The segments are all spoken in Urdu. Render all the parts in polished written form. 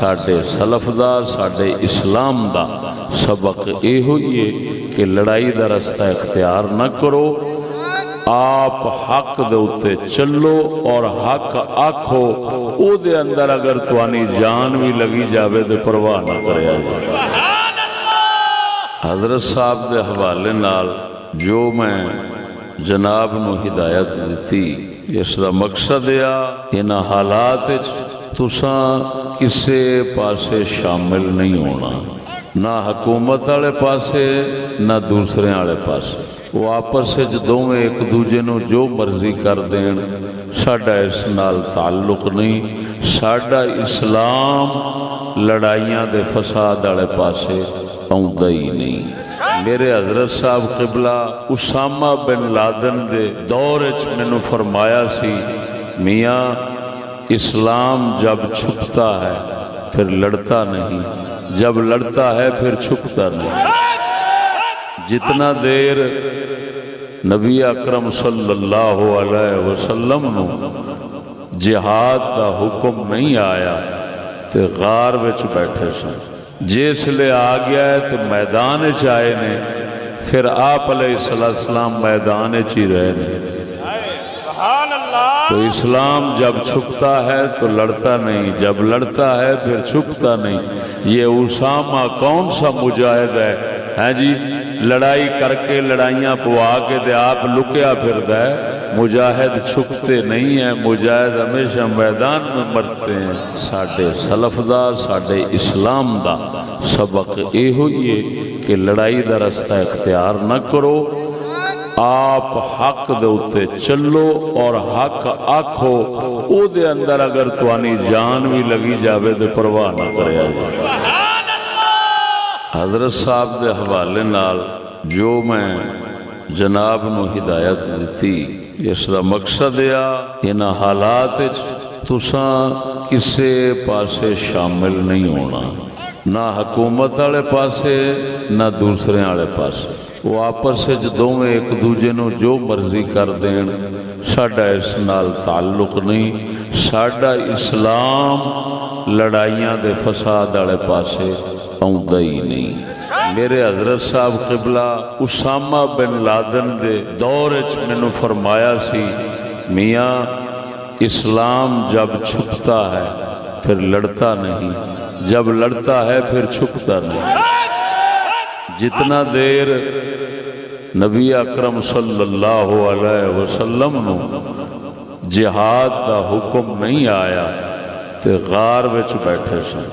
ساڈے سلف دا ساڈے اسلام دا سبق یہ ہوئی ہے کہ لڑائی دا رستہ اختیار نہ کرو، آپ حق دے اتے چلو اور حق آکھو، او دے اندر اگر توانی جان بھی لگی جاوے دے پرواہ نہ کرے جائے۔ حضرت صاحب دے حوالے نال جو میں جناب نو ہدایت دیتی، اس دا مقصد ہے ان حالات تساں کسے پاسے شامل نہیں ہونا، نہ حکومت والے پاسے نہ دوسرے والے پاسے۔ وہ آپس دوویں ایک دوجے نو جو مرضی کر دین، ساڈا اس نال تعلق نہیں۔ ساڈا اسلام لڑائیاں دے فساد والے پاسے آؤندا ہی نہیں۔ میرے حضرت صاحب قبلہ اسامہ بن لادن دے دور وچ مینوں فرمایا سی، میاں اسلام جب چھپتا ہے پھر لڑتا نہیں، جب لڑتا ہے پھر چھپتا نہیں۔ جتنا دیر نبی اکرم صلی اللہ علیہ وسلم نو جہاد دا حکم نہیں آیا تے غار وچ بیٹھے سن، جس لئے آ گیا ہے تو میدان چائے نے، پھر آپ علیہ السلام میدان چی رہے نے۔ تو اسلام جب چھپتا ہے تو لڑتا نہیں، جب لڑتا ہے پھر چھپتا نہیں۔ یہ اسامہ کون سا مجاہد ہے جی، لڑائی کر کے لڑائیاں پوا کے دے آپ لکیا پھردا ہے۔ مجاہد چھپتے نہیں ہیں، مجاہد ہمیشہ میدان میں مرتے ہیں۔ ساڈے سلف دا ساڈے اسلام دا سبق یہ ہوئی ہے کہ لڑائی دا رستہ اختیار نہ کرو، آپ حق دے اتے چلو اور حق آکھو، او دے اندر اگر توانی جان بھی لگی جاوے دے پرواہ نہ کرے جائے۔ حضرت صاحب دے حوالے نال جو میں جناب نو ہدایت دیتی، اس دا مقصد ہے ان حالات تساں کسے پاسے شامل نہیں ہونا، نہ حکومت والے پاسے نہ دوسرے والے پاسے۔ وہ آپس دوویں ایک دوجے نو جو مرضی کر دین، ساڈا اس نال تعلق نہیں۔ ساڈا اسلام لڑائیاں دے فساد والے پاسے آؤندا ہی نہیں۔ میرے حضرت صاحب قبلہ اسامہ بن لادن دے دور وچ مینوں فرمایا سی، میاں اسلام جب چھپتا ہے پھر لڑتا نہیں، جب لڑتا ہے پھر چھپتا نہیں۔ جتنا دیر نبی اکرم صلی اللہ علیہ وسلم نو جہاد دا حکم نہیں آیا تے غار وچ بیٹھے سن،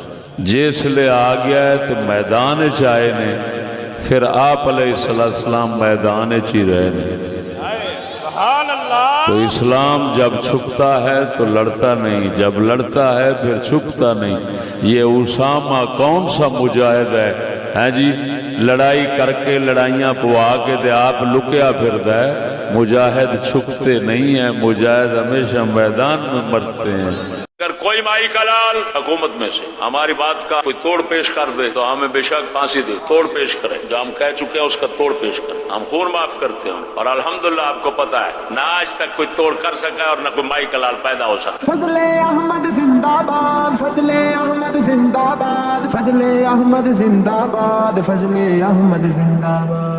جس لئے آ گیا ہے تو میدان چائے نے، پھر آپ علیہ السلام میدان چی رہے نے۔ تو اسلام جب چھپتا ہے تو لڑتا نہیں، جب لڑتا ہے پھر چھپتا نہیں۔ یہ اسامہ کون سا مجاہد ہے جی، لڑائی کر کے لڑائیاں پوا کے دے آپ لکیا پھردا ہے۔ مجاہد چھپتے نہیں ہیں، مجاہد ہمیشہ میدان میں مرتے ہیں۔ اگر کوئی مائی کلال حکومت میں سے ہماری بات کا کوئی توڑ پیش کر دے تو ہمیں بے شک پھانسی دے، توڑ پیش کریں، جو ہم کہہ چکے ہیں اس کا توڑ پیش کریں، ہم خون معاف کرتے ہیں۔ اور الحمدللہ آپ کو پتا ہے نہ آج تک کوئی توڑ کر سکا اور نہ کوئی مائی کلال پیدا ہو سکا۔ فضل احمد زندہ باد، فضل احمد زندہ باد، فضل احمد زندہ باد، فضل احمد زندہ باد۔